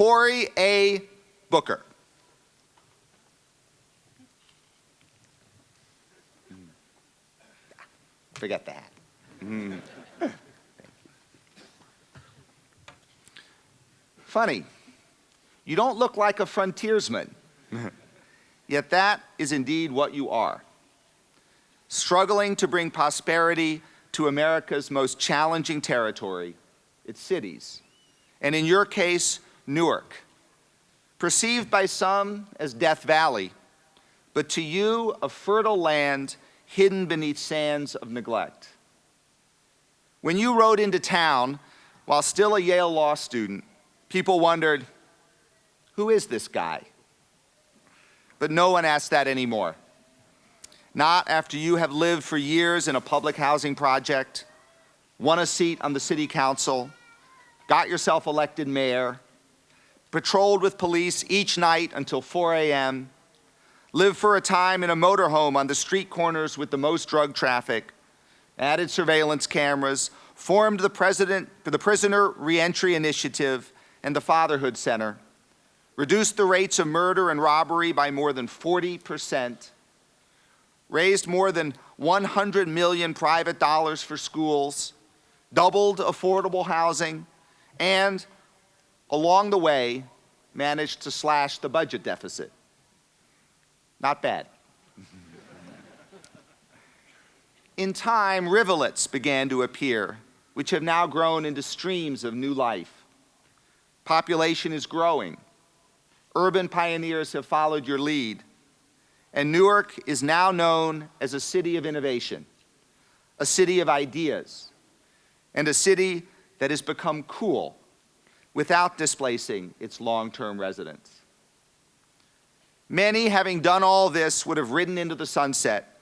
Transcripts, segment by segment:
Cory A. Booker. Forget that. Funny, you don't look like a frontiersman, yet that is indeed what you are. Struggling to bring prosperity to America's most challenging territory, its cities, and in your case, Newark, perceived by some as Death Valley, but to you, a fertile land hidden beneath sands of neglect. When you rode into town, while still a Yale law student, people wondered, who is this guy? But no one asks that anymore. Not after you have lived for years in a public housing project, won a seat on the city council, got yourself elected mayor, patrolled with police each night until 4 a.m., lived for a time in a motorhome on the street corners with the most drug traffic, added surveillance cameras, formed the Prisoner Reentry Initiative and the Fatherhood Center, reduced the rates of murder and robbery by more than 40%, raised more than 100 million private dollars for schools, doubled affordable housing, and along the way, managed to slash the budget deficit. Not bad. In time, rivulets began to appear, which have now grown into streams of new life. Population is growing. Urban pioneers have followed your lead. And Newark is now known as a city of innovation, a city of ideas, and a city that has become cool without displacing its long-term residents. Many, having done all this, would have ridden into the sunset,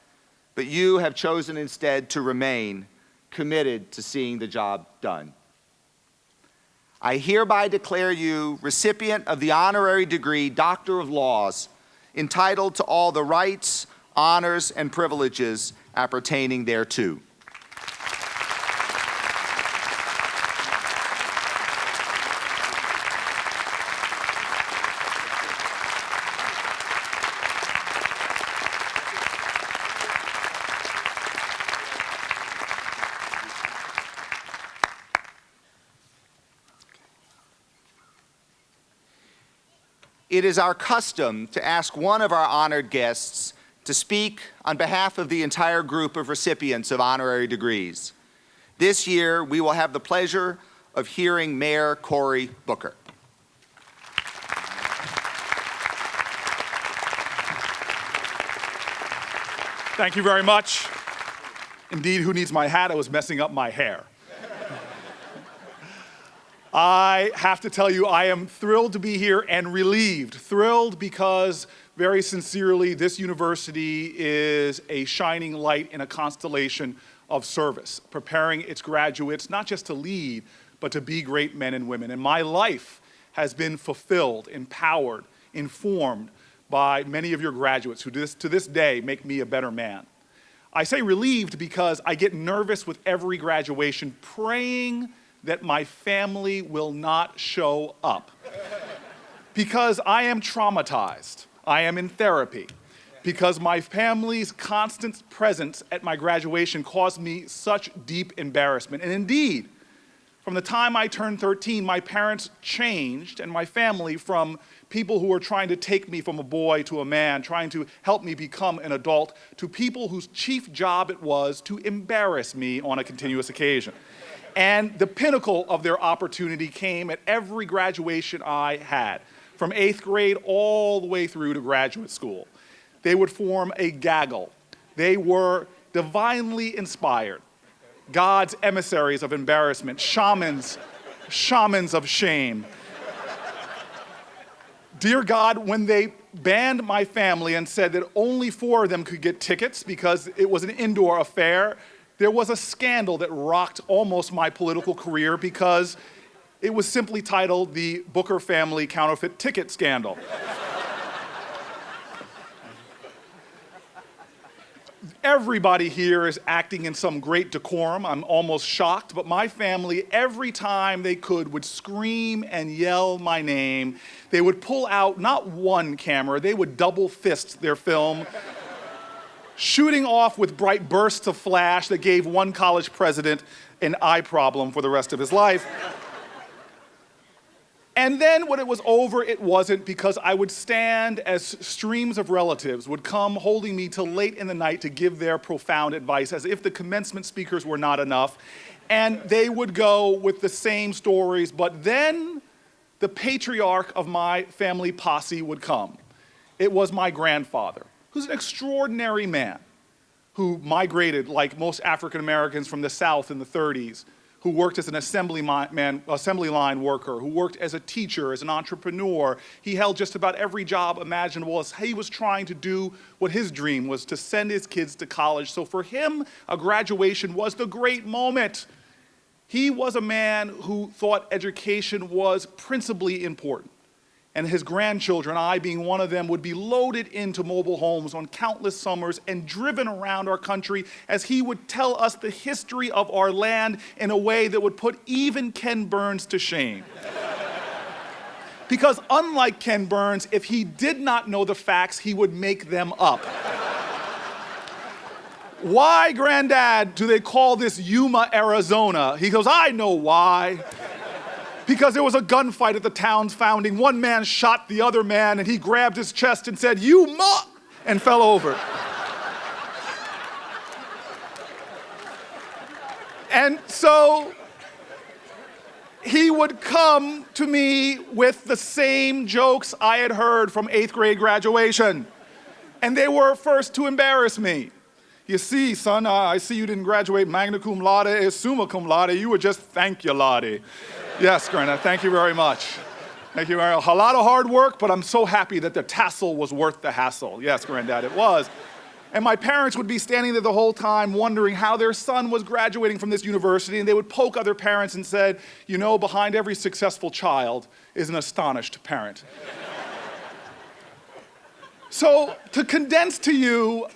but you have chosen instead to remain committed to seeing the job done. I hereby declare you recipient of the honorary degree Doctor of Laws, entitled to all the rights, honors, and privileges appertaining thereto. It is our custom to ask one of our honored guests to speak on behalf of the entire group of recipients of honorary degrees. This year, we will have the pleasure of hearing Mayor Cory Booker. Thank you very much. Indeed, who needs my hat? I was messing up my hair. I have to tell you, I am thrilled to be here and relieved. Thrilled because, very sincerely, this university is a shining light in a constellation of service, preparing its graduates not just to lead, but to be great men and women. And my life has been fulfilled, empowered, informed by many of your graduates who to this day make me a better man. I say relieved because I get nervous with every graduation, praying that my family will not show up. Because I am traumatized. I am in therapy. Because my family's constant presence at my graduation caused me such deep embarrassment. And indeed, from the time I turned 13, my parents changed, and my family, from people who were trying to take me from a boy to a man, trying to help me become an adult, to people whose chief job it was to embarrass me on a continuous occasion. And the pinnacle of their opportunity came at every graduation I had, from 8th grade all the way through to graduate school. They would form a gaggle. They were divinely inspired, God's emissaries of embarrassment, shamans of shame. Dear God, when they banned my family and said that only 4 of them could get tickets because it was an indoor affair, there was a scandal that rocked almost my political career because it was simply titled the Booker Family Counterfeit Ticket Scandal. Everybody here is acting in some great decorum. I'm almost shocked, but my family, every time they could, would scream and yell my name. They would pull out not one camera, they would double fist their film, shooting off with bright bursts of flash that gave one college president an eye problem for the rest of his life. And then when it was over, it wasn't, because I would stand as streams of relatives would come holding me till late in the night to give their profound advice, as if the commencement speakers were not enough. And they would go with the same stories, but then the patriarch of my family posse would come. It was my grandfather, who's an extraordinary man, who migrated, like most African Americans, from the South in the 30s, who worked as an assembly line worker, who worked as a teacher, as an entrepreneur. He held just about every job imaginable as he was trying to do what his dream was, to send his kids to college. So for him, a graduation was the great moment. He was a man who thought education was principally important. And his grandchildren, I being one of them, would be loaded into mobile homes on countless summers and driven around our country as he would tell us the history of our land in a way that would put even Ken Burns to shame. Because unlike Ken Burns, if he did not know the facts, he would make them up. Why, Granddad, do they call this Yuma, Arizona? He goes, I know why. Because there was a gunfight at the town's founding. One man shot the other man, and he grabbed his chest and said, "Yuma," and fell over. And so he would come to me with the same jokes I had heard from 8th grade graduation. And they were first to embarrass me. You see, son, I see you didn't graduate magna cum laude or summa cum laude. You were just thank you, Lottie. Yes, Granddad, thank you very much. Thank you very much. A lot of hard work, but I'm so happy that the tassel was worth the hassle. Yes, Granddad, it was. And my parents would be standing there the whole time wondering how their son was graduating from this university, and they would poke other parents and said, you know, behind every successful child is an astonished parent. So to condense to you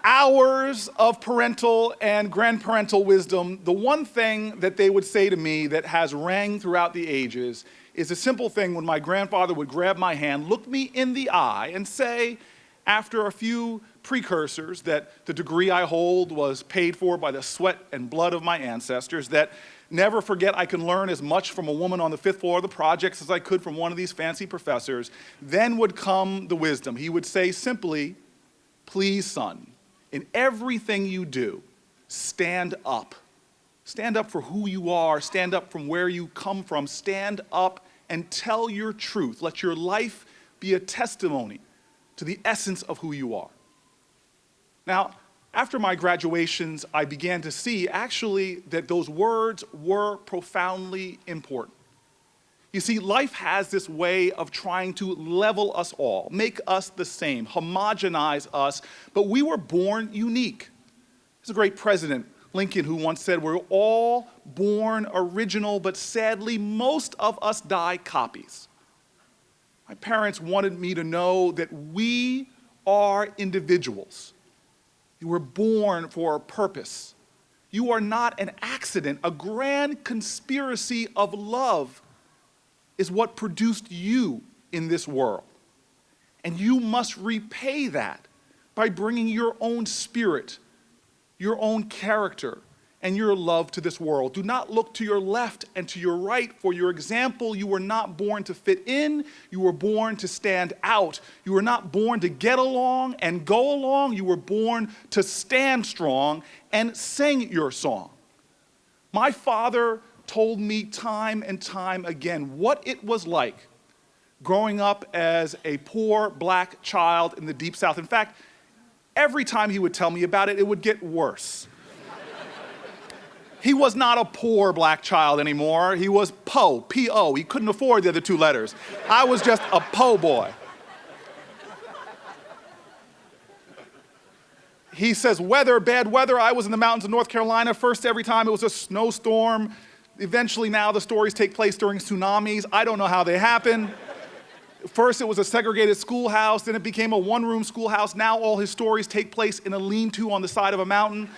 hours of parental and grandparental wisdom, the one thing that they would say to me that has rang throughout the ages is a simple thing when my grandfather would grab my hand, look me in the eye, and say, after a few precursors, that the degree I hold was paid for by the sweat and blood of my ancestors, that never forget I can learn as much from a woman on the 5th floor of the projects as I could from one of these fancy professors. Then would come the wisdom. He would say simply, please, son, in everything you do, stand up. Stand up for who you are. Stand up from where you come from. Stand up and tell your truth. Let your life be a testimony to the essence of who you are. Now, after my graduations, I began to see actually that those words were profoundly important. You see, life has this way of trying to level us all, make us the same, homogenize us, but we were born unique. There's a great president, Lincoln, who once said, we're all born original, but sadly, most of us die copies. My parents wanted me to know that we are individuals. You were born for a purpose. You are not an accident. A grand conspiracy of love is what produced you in this world. And you must repay that by bringing your own spirit, your own character, and your love to this world. Do not look to your left and to your right for your example. You were not born to fit in. You were born to stand out. You were not born to get along and go along. You were born to stand strong and sing your song. My father told me time and time again what it was like growing up as a poor black child in the Deep South. In fact, every time he would tell me about it, it would get worse. He was not a poor black child anymore. He was po, P-O. He couldn't afford the other two letters. I was just a po boy. He says, weather, bad weather. I was in the mountains of North Carolina. First, every time it was a snowstorm. Eventually now the stories take place during tsunamis. I don't know how they happen. First it was a segregated schoolhouse, then it became a one-room schoolhouse. Now all his stories take place in a lean-to on the side of a mountain.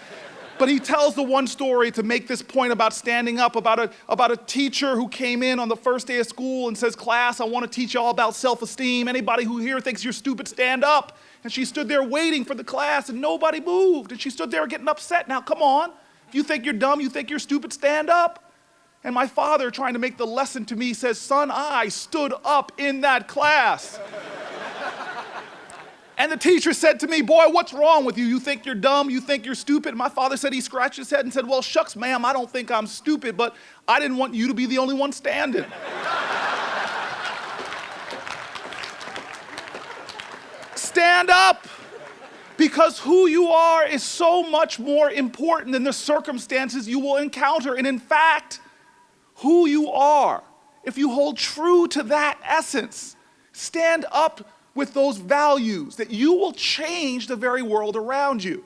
But he tells the one story to make this point about standing up, about a teacher who came in on the first day of school and says, "Class, I want to teach you all about self-esteem. Anybody who here thinks you're stupid, stand up." And she stood there waiting for the class and nobody moved. And she stood there getting upset. Now, come on. If you think you're dumb, you think you're stupid, stand up. And my father, trying to make the lesson to me, says, "Son, I stood up in that class." And the teacher said to me, "Boy, what's wrong with you? You think you're dumb? You think you're stupid?" And my father said, he scratched his head and said, "Well, shucks, ma'am, I don't think I'm stupid, but I didn't want you to be the only one standing." Stand up, because who you are is so much more important than the circumstances you will encounter. And in fact, who you are, if you hold true to that essence, stand up with those values, that you will change the very world around you.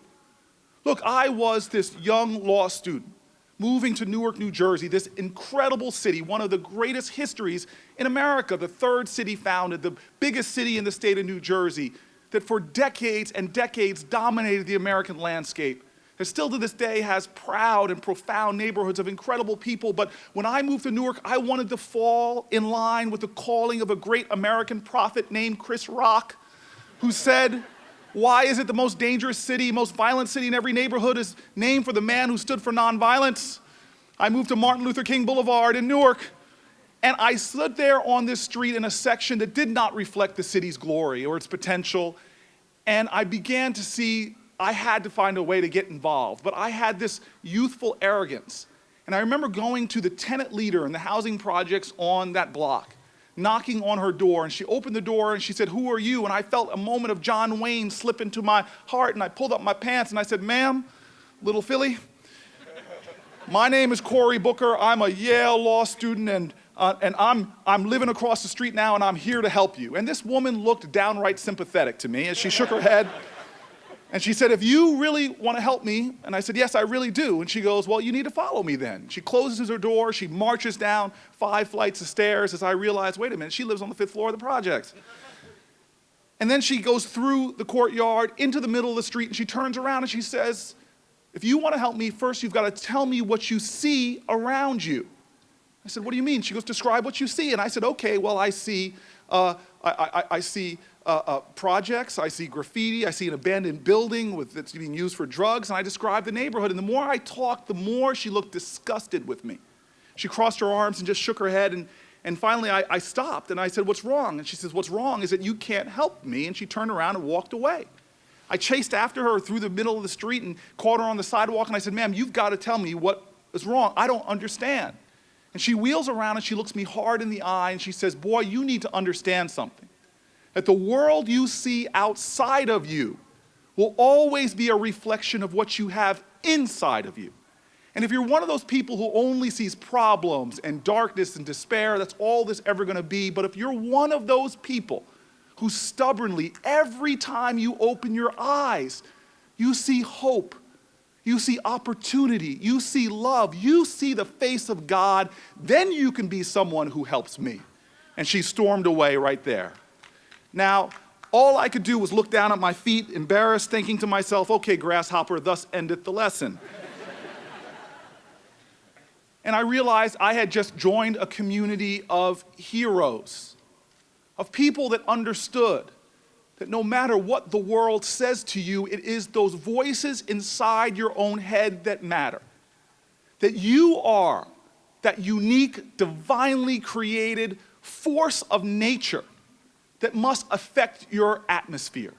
Look, I was this young law student moving to Newark, New Jersey, this incredible city, one of the greatest histories in America, the third city founded, the biggest city in the state of New Jersey, that for decades and decades dominated the American landscape. That still to this day has proud and profound neighborhoods of incredible people. But when I moved to Newark, I wanted to fall in line with the calling of a great American prophet named Chris Rock, who said, "Why is it the most dangerous city, most violent city in every neighborhood is named for the man who stood for nonviolence?" I moved to Martin Luther King Boulevard in Newark, and I stood there on this street in a section that did not reflect the city's glory or its potential, and I began to see I had to find a way to get involved. But I had this youthful arrogance. And I remember going to the tenant leader in the housing projects on that block, knocking on her door, and she opened the door and she said, "Who are you?" And I felt a moment of John Wayne slip into my heart, and I pulled up my pants and I said, "Ma'am, little Philly, my name is Cory Booker. I'm a Yale law student, and I'm living across the street now, and I'm here to help you." And this woman looked downright sympathetic to me as she shook her head. And she said, "If you really want to help me," and I said, "Yes, I really do." And she goes, "Well, you need to follow me then." She closes her door, she marches down 5 flights of stairs as I realize, wait a minute, she lives on the 5th floor of the projects. And then she goes through the courtyard into the middle of the street, and she turns around and she says, "If you want to help me, first you've got to tell me what you see around you." I said, "What do you mean?" She goes, "Describe what you see." And I said, "Okay, well, I see projects, I see graffiti, I see an abandoned building that's being used for drugs," and I described the neighborhood. And the more I talked, the more she looked disgusted with me. She crossed her arms and just shook her head, and finally I stopped and I said, "What's wrong?" And she says, "What's wrong is that you can't help me." And she turned around and walked away. I chased after her through the middle of the street and caught her on the sidewalk, and I said, "Ma'am, you've got to tell me what is wrong. I don't understand." And she wheels around and she looks me hard in the eye and she says, "Boy, you need to understand something. That the world you see outside of you will always be a reflection of what you have inside of you. And if you're one of those people who only sees problems and darkness and despair, that's all there's ever going to be. But if you're one of those people who stubbornly, every time you open your eyes, you see hope, you see opportunity, you see love, you see the face of God, then you can be someone who helps me." And she stormed away right there. Now, all I could do was look down at my feet, embarrassed, thinking to myself, "Okay, grasshopper, thus endeth the lesson." And I realized I had just joined a community of heroes, of people that understood that no matter what the world says to you, it is those voices inside your own head that matter. That you are that unique, divinely created force of nature that must affect your atmosphere.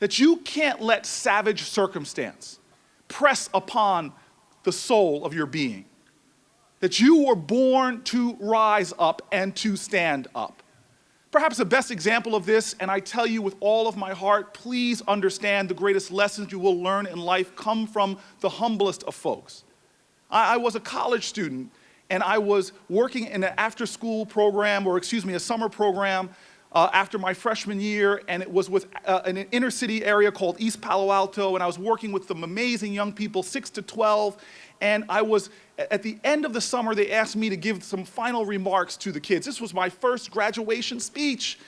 That you can't let savage circumstance press upon the soul of your being. That you were born to rise up and to stand up. Perhaps the best example of this, and I tell you with all of my heart, please understand the greatest lessons you will learn in life come from the humblest of folks. I was a college student, and I was working in an after-school program, or a summer program, after my freshman year, and it was with an inner city area called East Palo Alto, and I was working with some amazing young people, 6 to 12, and at the end of the summer, they asked me to give some final remarks to the kids. This was my first graduation speech.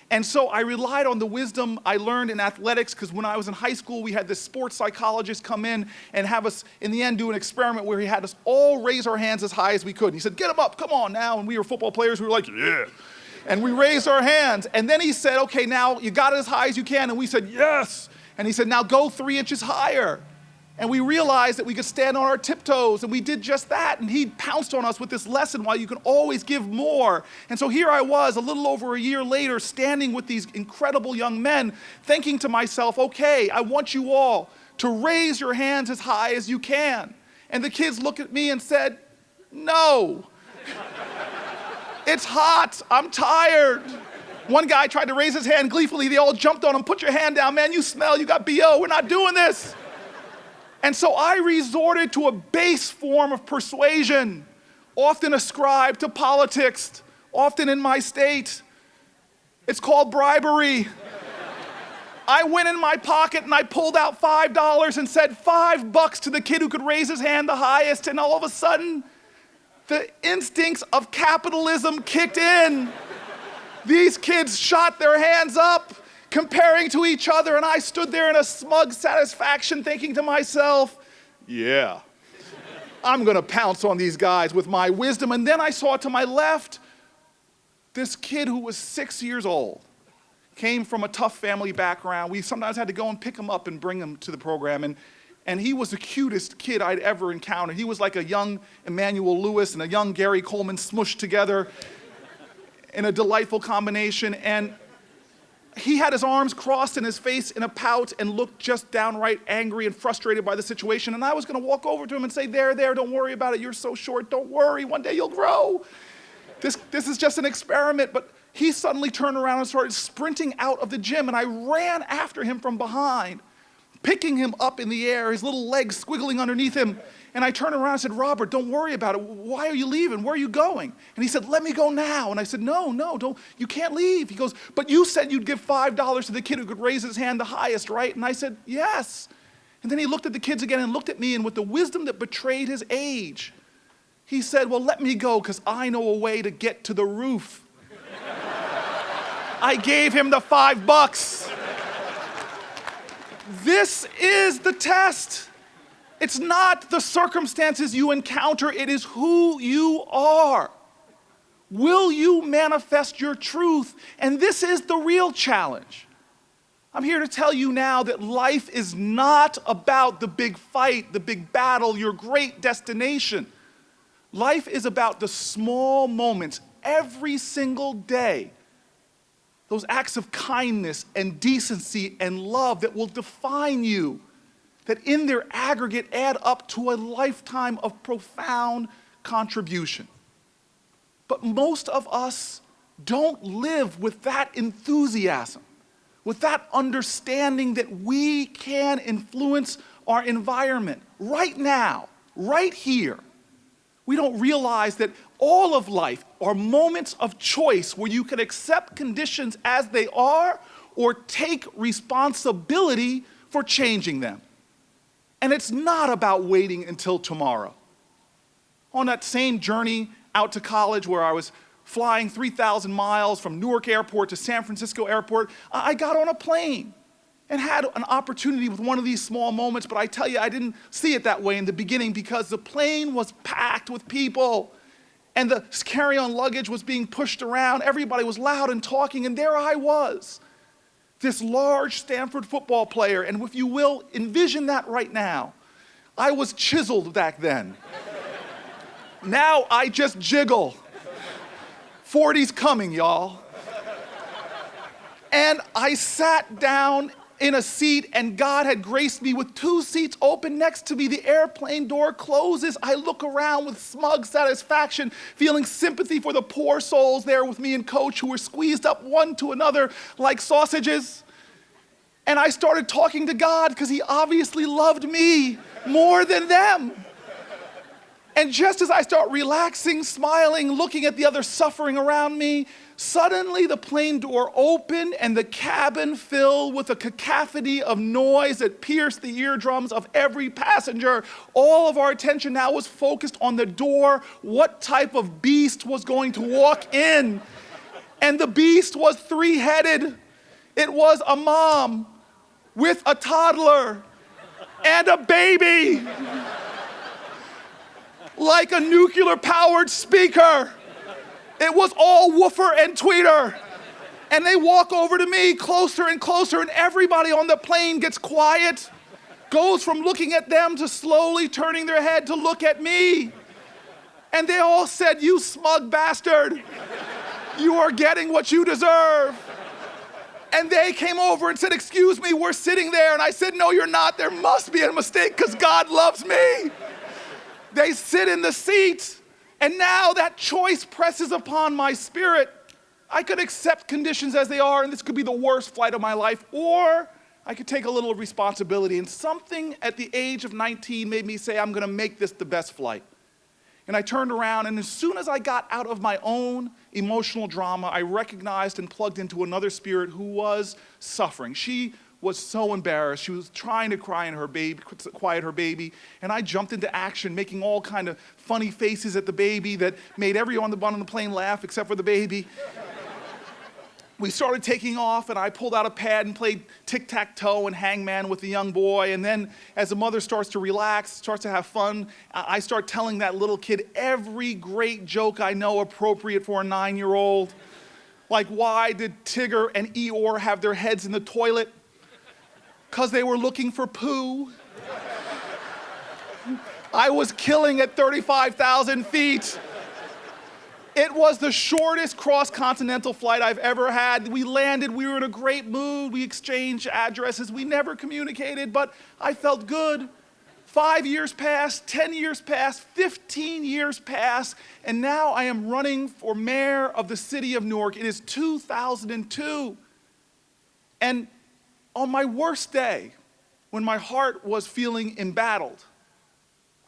And so I relied on the wisdom I learned in athletics, because when I was in high school, we had this sports psychologist come in and have us, in the end, do an experiment where he had us all raise our hands as high as we could. And he said, get them up, come on now. And we were football players, we were like, yeah. And we raised our hands. And then he said, okay, now you got it as high as you can. And we said, yes. And he said, now go 3 inches higher. And we realized that we could stand on our tiptoes, and we did just that. And he pounced on us with this lesson, why you can always give more. And so here I was, a little over a year later, standing with these incredible young men, thinking to myself, okay, I want you all to raise your hands as high as you can. And the kids looked at me and said, no. It's hot, I'm tired. One guy tried to raise his hand gleefully, they all jumped on him, put your hand down, man, you smell, you got BO, we're not doing this. And so I resorted to a base form of persuasion, often ascribed to politics, often in my state. It's called bribery. I went in my pocket and I pulled out $5 and said $5 to the kid who could raise his hand the highest, and all of a sudden, the instincts of capitalism kicked in. These kids shot their hands up, comparing to each other, and I stood there in a smug satisfaction thinking to myself, yeah, I'm gonna pounce on these guys with my wisdom. And then I saw to my left, this kid who was 6 years old, came from a tough family background. We sometimes had to go and pick him up and bring him to the program, and he was the cutest kid I'd ever encountered. He was like a young Emmanuel Lewis and a young Gary Coleman smushed together in a delightful combination. And he had his arms crossed and his face in a pout and looked just downright angry and frustrated by the situation. And I was gonna walk over to him and say, there, don't worry about it. You're so short, don't worry, one day you'll grow. This is just an experiment. But he suddenly turned around and started sprinting out of the gym, and I ran after him from behind, picking him up in the air, his little legs squiggling underneath him. And I turned around and said, Robert, don't worry about it. Why are you leaving? Where are you going? And he said, let me go now. And I said, no, don't, you can't leave. He goes, but you said you'd give $5 to the kid who could raise his hand the highest, right? And I said, yes. And then he looked at the kids again and looked at me, and with the wisdom that betrayed his age, he said, well, let me go, because I know a way to get to the roof. I gave him the $5. This is the test. It's not the circumstances you encounter, it is who you are. Will you manifest your truth? And this is the real challenge. I'm here to tell you now that life is not about the big fight, the big battle, your great destination. Life is about the small moments every single day. Those acts of kindness and decency and love that will define you, that in their aggregate add up to a lifetime of profound contribution. But most of us don't live with that enthusiasm, with that understanding that we can influence our environment right now, right here. We don't realize that all of life are moments of choice where you can accept conditions as they are or take responsibility for changing them. And it's not about waiting until tomorrow. On that same journey out to college where I was flying 3,000 miles from Newark Airport to San Francisco Airport, I got on a plane and had an opportunity with one of these small moments, but I tell you, I didn't see it that way in the beginning because the plane was packed with people and the carry-on luggage was being pushed around. Everybody was loud and talking, and there I was, this large Stanford football player, and if you will, envision that right now. I was chiseled back then. Now I just jiggle. 40's coming, y'all. And I sat down in a seat, and God had graced me with 2 seats open next to me. The airplane door closes. I look around with smug satisfaction, feeling sympathy for the poor souls there with me and Coach who were squeezed up one to another like sausages. And I started talking to God because he obviously loved me more than them. And just as I start relaxing, smiling, looking at the other suffering around me, suddenly the plane door opened and the cabin filled with a cacophony of noise that pierced the eardrums of every passenger. All of our attention now was focused on the door. What type of beast was going to walk in? And the beast was three-headed. It was a mom with a toddler and a baby. Like a nuclear-powered speaker. It was all woofer and tweeter. And they walk over to me closer and closer, and everybody on the plane gets quiet, goes from looking at them to slowly turning their head to look at me. And they all said, "You smug bastard, you are getting what you deserve." And they came over and said, "Excuse me, we're sitting there." And I said, "No, you're not. There must be a mistake because God loves me." They sit in the seat, and now that choice presses upon my spirit. I could accept conditions as they are, and this could be the worst flight of my life, or I could take a little responsibility. And something at the age of 19 made me say, I'm gonna make this the best flight. And I turned around, and as soon as I got out of my own emotional drama, I recognized and plugged into another spirit who was suffering. She was so embarrassed. She was trying to quiet her baby, and I jumped into action, making all kind of funny faces at the baby that made everyone on the plane laugh except for the baby. We started taking off, and I pulled out a pad and played tic-tac-toe and hangman with the young boy. And then as the mother starts to relax, starts to have fun, I start telling that little kid every great joke I know appropriate for a 9-year-old. Like, why did Tigger and Eeyore have their heads in the toilet? Because they were looking for poo. I was killing at 35,000 feet. It was the shortest cross-continental flight I've ever had. We landed, we were in a great mood, we exchanged addresses, we never communicated, but I felt good. 5 years passed, 10 years passed, 15 years passed, and now I am running for mayor of the city of Newark. It is 2002. And on my worst day, when my heart was feeling embattled,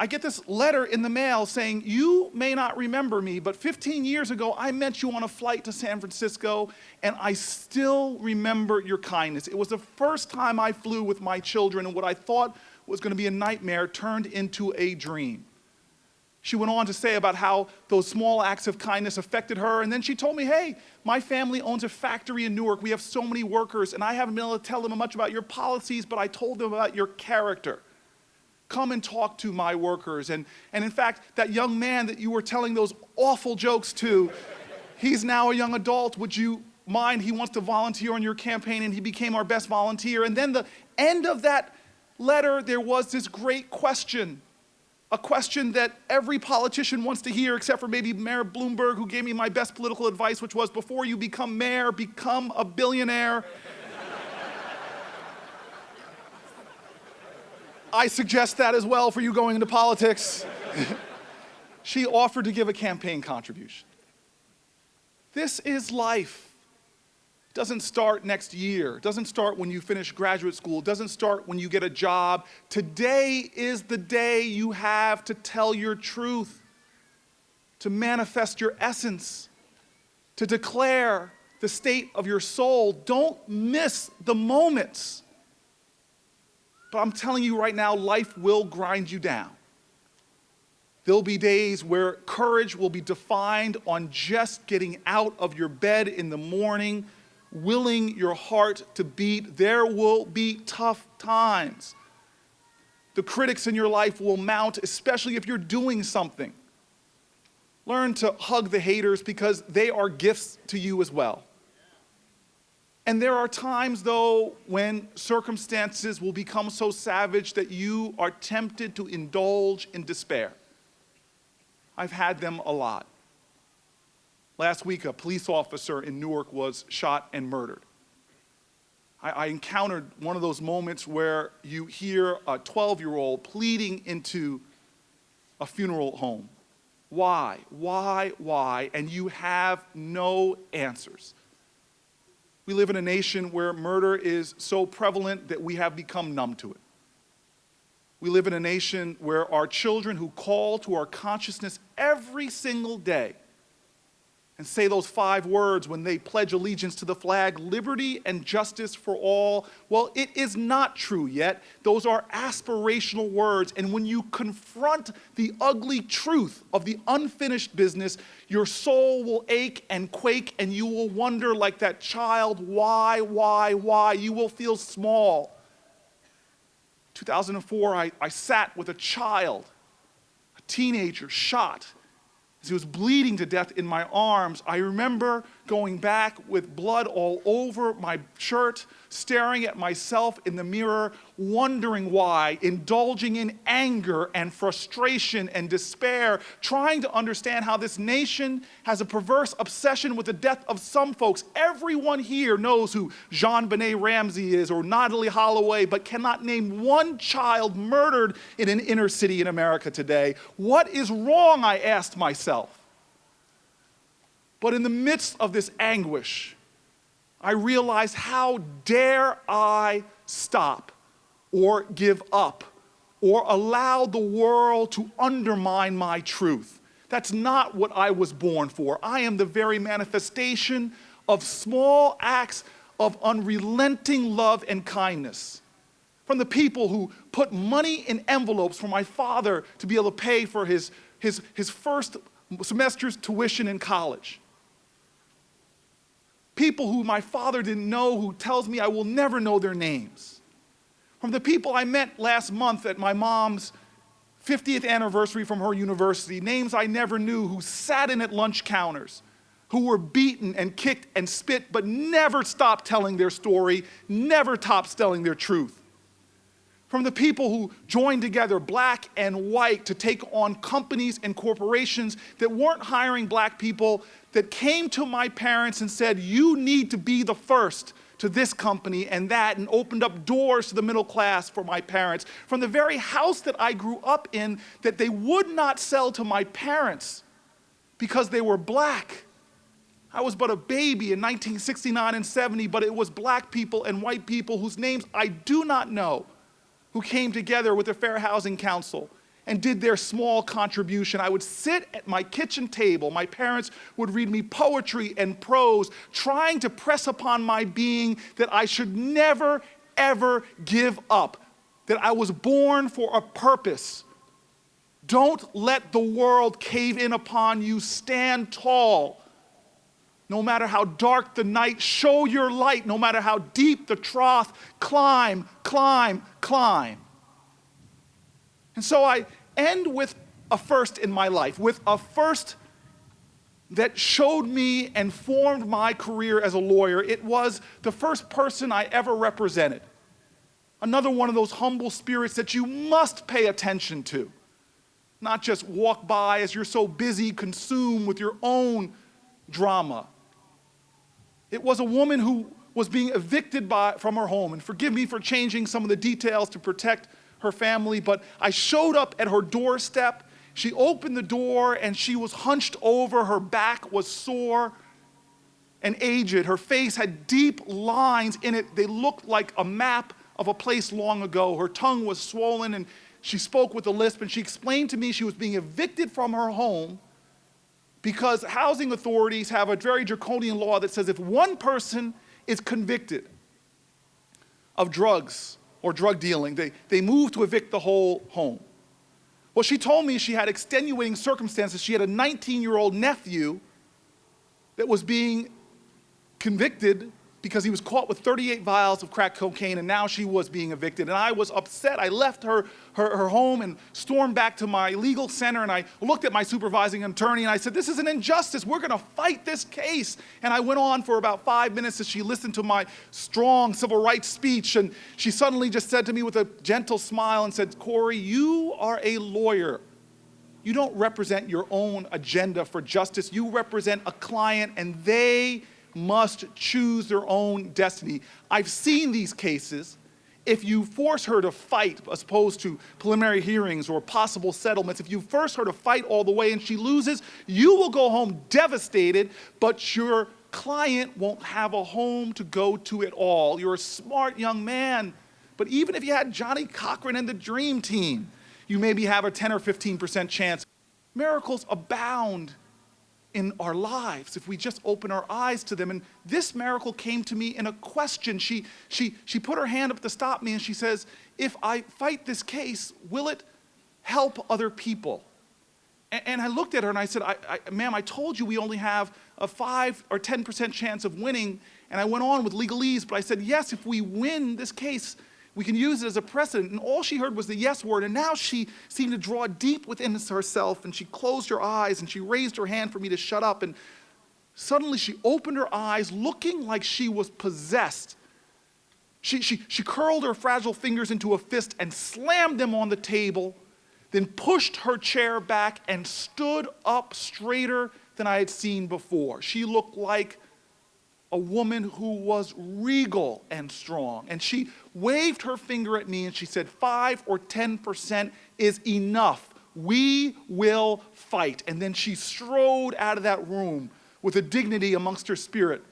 I get this letter in the mail saying, "You may not remember me, but 15 years ago, I met you on a flight to San Francisco, and I still remember your kindness. It was the first time I flew with my children, and what I thought was going to be a nightmare turned into a dream." She went on to say about how those small acts of kindness affected her, and then she told me, "Hey, my family owns a factory in Newark. We have so many workers, and I haven't been able to tell them much about your policies, but I told them about your character. Come and talk to my workers." And in fact, that young man that you were telling those awful jokes to, he's now a young adult. Would you mind? He wants to volunteer on your campaign, and he became our best volunteer." And then the end of that letter, there was this great question, a question that every politician wants to hear, except for maybe Mayor Bloomberg, who gave me my best political advice, which was, before you become mayor, become a billionaire. I suggest that as well for you going into politics. She offered to give a campaign contribution. This is life. It doesn't start next year. It doesn't start when you finish graduate school. It doesn't start when you get a job. Today is the day you have to tell your truth, to manifest your essence, to declare the state of your soul. Don't miss the moments. But I'm telling you right now, life will grind you down. There'll be days where courage will be defined on just getting out of your bed in the morning, willing your heart to beat. There will be tough times. The critics in your life will mount, especially if you're doing something. Learn to hug the haters because they are gifts to you as well. And there are times, though, when circumstances will become so savage that you are tempted to indulge in despair. I've had them a lot. Last week, a police officer in Newark was shot and murdered. I encountered one of those moments where you hear a 12-year-old pleading into a funeral home. Why? Why? Why? And you have no answers. We live in a nation where murder is so prevalent that we have become numb to it. We live in a nation where our children who call to our consciousness every single day and say those 5 words when they pledge allegiance to the flag, liberty and justice for all. Well, it is not true yet. Those are aspirational words. And when you confront the ugly truth of the unfinished business, your soul will ache and quake, and you will wonder like that child, why? You will feel small. 2004, I sat with a child, a teenager, shot. As he was bleeding to death in my arms, I remember going back with blood all over my shirt, staring at myself in the mirror, wondering why, indulging in anger and frustration and despair, trying to understand how this nation has a perverse obsession with the death of some folks. Everyone here knows who JonBenet Ramsey is or Natalie Holloway, but cannot name one child murdered in an inner city in America today. What is wrong, I asked myself. But in the midst of this anguish, I realized, how dare I stop or give up or allow the world to undermine my truth? That's not what I was born for. I am the very manifestation of small acts of unrelenting love and kindness. From the people who put money in envelopes for my father to be able to pay for his first semester's tuition in college. People who my father didn't know, who tells me I will never know their names. From the people I met last month at my mom's 50th anniversary from her university, names I never knew, who sat in at lunch counters, who were beaten and kicked and spit, but never stopped telling their story, never stopped telling their truth. From the people who joined together, black and white, to take on companies and corporations that weren't hiring black people, that came to my parents and said, you need to be the first to this company and that, and opened up doors to the middle class for my parents. From the very house that I grew up in, that they would not sell to my parents because they were black. I was but a baby in 1969 and 70, but it was black people and white people whose names I do not know, who came together with the Fair Housing Council and did their small contribution. I would sit at my kitchen table. My parents would read me poetry and prose, trying to press upon my being that I should never, ever give up, that I was born for a purpose. Don't let the world cave in upon you. Stand tall. No matter how dark the night, show your light. No matter how deep the trough, climb, climb, climb. And so I end with a first in my life, with a first that showed me and formed my career as a lawyer. It was the first person I ever represented. Another one of those humble spirits that you must pay attention to. Not just walk by as you're so busy, consumed with your own drama. It was a woman who was being evicted from her home, and forgive me for changing some of the details to protect her family, but I showed up at her doorstep. She opened the door and she was hunched over. Her back was sore and aged. Her face had deep lines in it. They looked like a map of a place long ago. Her tongue was swollen and she spoke with a lisp, and she explained to me she was being evicted from her home because housing authorities have a very draconian law that says if one person is convicted of drugs or drug dealing, they move to evict the whole home. Well, she told me she had extenuating circumstances. She had a 19-year-old nephew that was being convicted because he was caught with 38 vials of crack cocaine, and now she was being evicted. And I was upset. I left her home and stormed back to my legal center, and I looked at my supervising attorney, and I said, this is an injustice. We're going to fight this case. And I went on for about 5 minutes as she listened to my strong civil rights speech, and she suddenly just said to me with a gentle smile and said, Cory, you are a lawyer. You don't represent your own agenda for justice. You represent a client, and they must choose their own destiny. I've seen these cases. If you force her to fight as opposed to preliminary hearings or possible settlements, if you force her to fight all the way and she loses, you will go home devastated, but your client won't have a home to go to at all. You're a smart young man, But even if you had Johnny Cochran and the Dream Team, you maybe have a 10 or 15% chance. Miracles abound in our lives if we just open our eyes to them. And this miracle came to me in a question. She put her hand up to stop me and she says, if I fight this case, will it help other people? And I looked at her and I said, ma'am, I told you we only have a 5 or 10% chance of winning. And I went on with legalese, but I said, yes, if we win this case, we can use it as a precedent. And all she heard was the yes word. And now she seemed to draw deep within herself. And she closed her eyes and she raised her hand for me to shut up. And suddenly she opened her eyes looking like she was possessed. She curled her fragile fingers into a fist and slammed them on the table, then pushed her chair back and stood up straighter than I had seen before. She looked like a woman who was regal and strong. And she waved her finger at me and she said, 5 or 10% is enough. We will fight. And then she strode out of that room with a dignity amongst her spirit.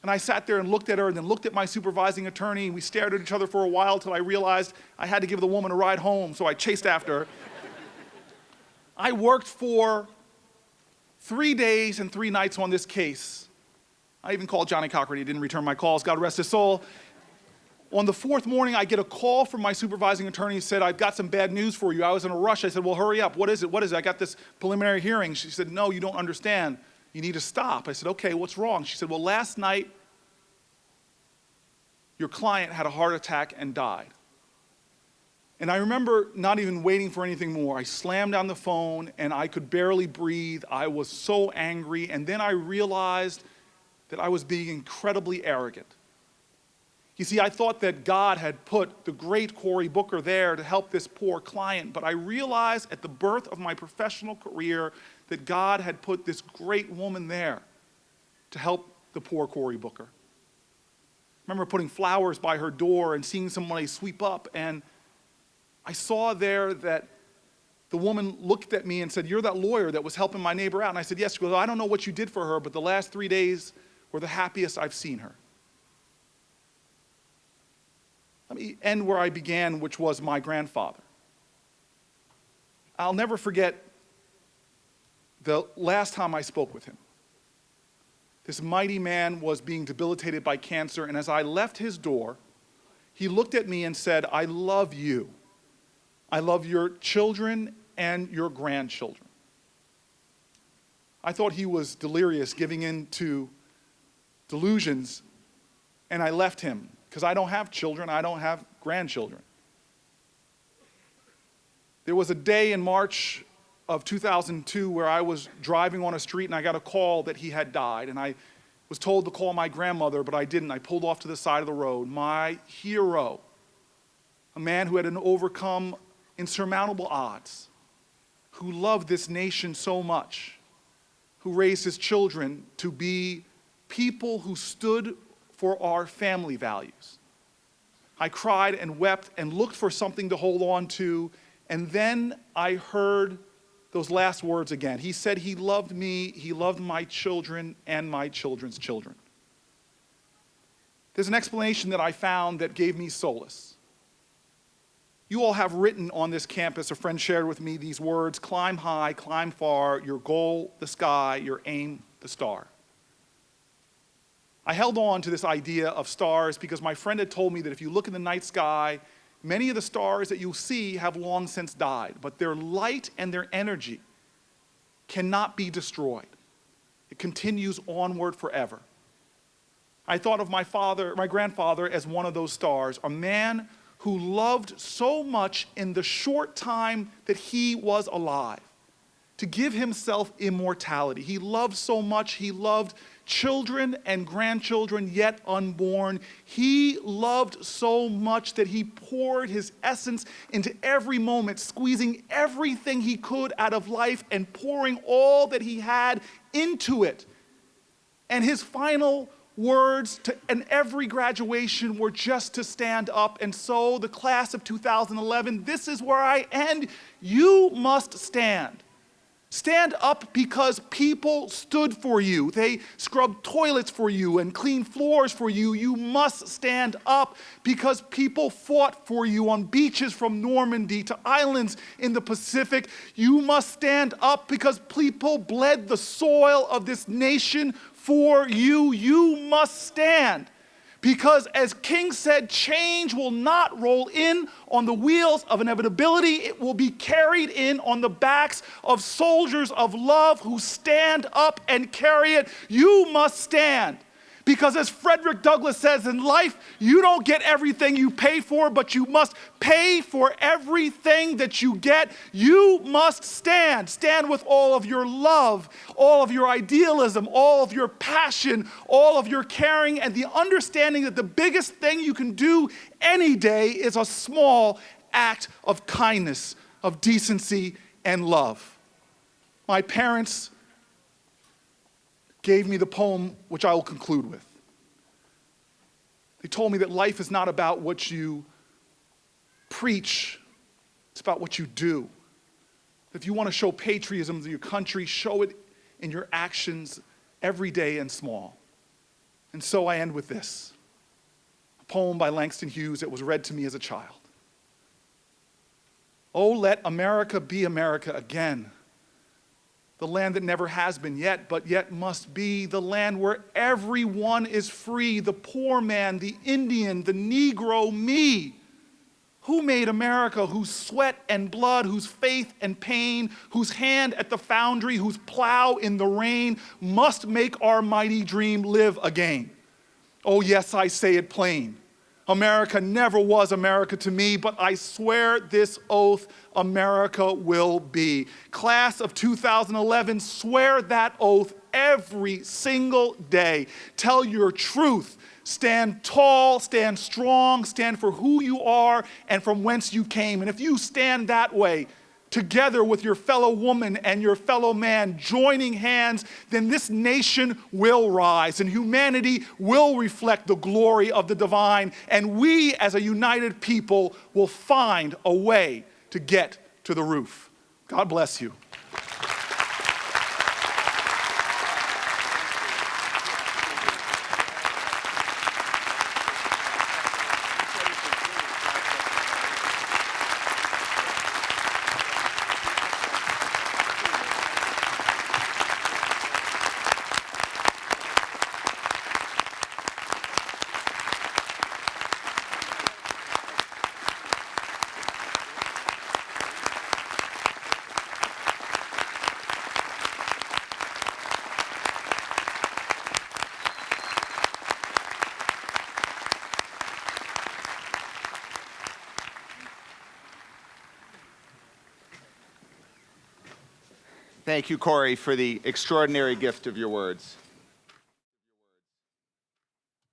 And I sat there and looked at her and then looked at my supervising attorney. And we stared at each other for a while till I realized I had to give the woman a ride home, so I chased after her. I worked for 3 days and 3 nights on this case. I even called Johnny Cochran. He didn't return my calls. God rest his soul. On the 4th morning, I get a call from my supervising attorney. He said, I've got some bad news for you. I was in a rush. I said, well, hurry up. What is it? What is it? I got this preliminary hearing. She said, no, you don't understand. You need to stop. I said, okay, what's wrong? She said, well, last night, your client had a heart attack and died. And I remember not even waiting for anything more. I slammed down the phone and I could barely breathe. I was so angry. And then I realized that I was being incredibly arrogant. You see, I thought that God had put the great Cory Booker there to help this poor client, but I realized at the birth of my professional career that God had put this great woman there to help the poor Cory Booker. I remember putting flowers by her door and seeing somebody sweep up, and I saw there that the woman looked at me and said, you're that lawyer that was helping my neighbor out. And I said, yes. She goes, I don't know what you did for her, but the last 3 days were the happiest I've seen her. Let me end where I began, which was my grandfather. I'll never forget the last time I spoke with him. This mighty man was being debilitated by cancer, and as I left his door, he looked at me and said, I love you. I love your children and your grandchildren. I thought he was delirious, giving in to delusions, and I left him because I don't have children, I don't have grandchildren. There was a day in March of 2002 where I was driving on a street and I got a call that he had died, and I was told to call my grandmother, but I didn't. I pulled off to the side of the road. My hero, a man who had overcome insurmountable odds, who loved this nation so much, who raised his children to be people who stood for our family values. I cried and wept and looked for something to hold on to, and then I heard those last words again. He said he loved me, he loved my children and my children's children. There's an explanation that I found that gave me solace. You all have written on this campus, a friend shared with me these words, climb high, climb far, your goal, the sky, your aim, the star. I held on to this idea of stars because my friend had told me that if you look in the night sky, many of the stars that you'll see have long since died, but their light and their energy cannot be destroyed. It continues onward forever. I thought of my grandfather as one of those stars, a man who loved so much in the short time that he was alive, to give himself immortality. He loved so much, he loved children and grandchildren yet unborn. He loved so much that he poured his essence into every moment, squeezing everything he could out of life and pouring all that he had into it. And his final words in every graduation were just to stand up. And so the class of 2011, this is where I end. You must stand. Stand up because people stood for you. They scrubbed toilets for you and cleaned floors for you. You must stand up because people fought for you on beaches from Normandy to islands in the Pacific. You must stand up because people bled the soil of this nation for you. You must stand. Because as King said, change will not roll in on the wheels of inevitability. It will be carried in on the backs of soldiers of love who stand up and carry it. You must stand. Because as Frederick Douglass says, in life, you don't get everything you pay for, but you must pay for everything that you get. You must stand. Stand with all of your love, all of your idealism, all of your passion, all of your caring, and the understanding that the biggest thing you can do any day is a small act of kindness, of decency, and love. My parents gave me the poem which I will conclude with. They told me that life is not about what you preach, it's about what you do. If you want to show patriotism to your country, show it in your actions every day and small. And so I end with this, a poem by Langston Hughes that was read to me as a child. Oh, let America be America again. The land that never has been yet, but yet must be, the land where everyone is free, the poor man, the Indian, the Negro, me. Who made America? Whose sweat and blood, whose faith and pain, whose hand at the foundry, whose plow in the rain, must make our mighty dream live again. Oh yes, I say it plain. America never was America to me, but I swear this oath, America will be. Class of 2011, swear that oath every single day. Tell your truth. Stand tall, stand strong, stand for who you are and from whence you came. And if you stand that way, together with your fellow woman and your fellow man, joining hands, then this nation will rise and humanity will reflect the glory of the divine, and we as a united people will find a way to get to the roof. God bless you. Thank you, Cory, for the extraordinary gift of your words.